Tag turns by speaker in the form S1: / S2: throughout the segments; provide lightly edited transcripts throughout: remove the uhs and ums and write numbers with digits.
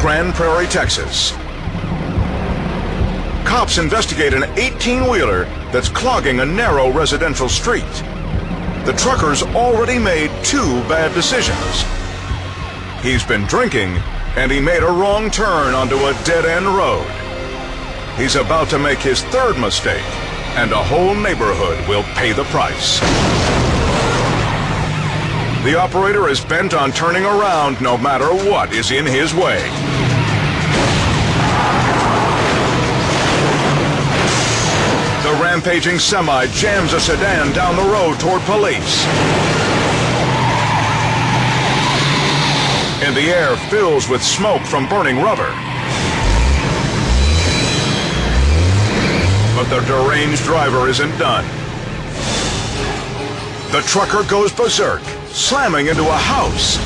S1: Grand Prairie, Texas. Cops investigate an 18-wheeler that's clogging a narrow residential street. The trucker's already made 2 bad decisions. He's been drinking, and he made a wrong turn onto a dead-end road. He's about to make his 3rd mistake, and a whole neighborhood will pay the price. The operator is bent on turning around no matter what is in his way. The rampaging semi jams a sedan down the road toward police. And the air fills with smoke from burning rubber. But the deranged driver isn't done. The trucker goes berserk, slamming into a house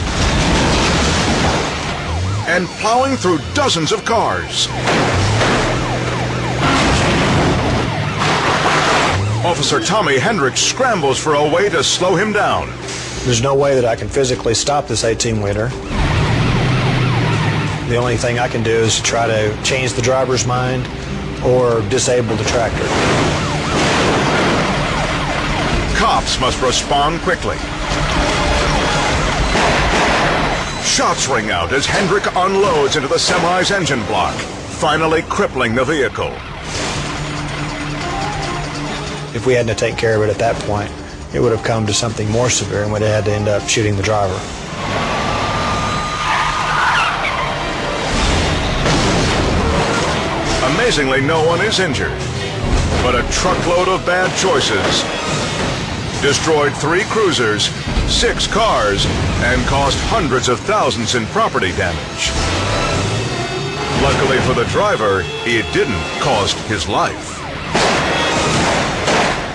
S1: and plowing through dozens of cars. Officer Tommy Hendricks scrambles for a way to slow him down.
S2: There's no way that I can physically stop this 18-wheeler. The only thing I can do is try to change the driver's mind or disable the tractor.
S1: Cops must respond quickly. Shots ring out as Hendrick unloads into the semi's engine block, finally crippling the vehicle.
S2: If we hadn't taken care of it at that point, it would have come to something more severe and we'd have had to end up shooting the driver.
S1: Amazingly, no one is injured, but a truckload of bad choices destroyed 3 cruisers, 6 cars, and caused hundreds of thousands in property damage. Luckily for the driver, it didn't cost his life.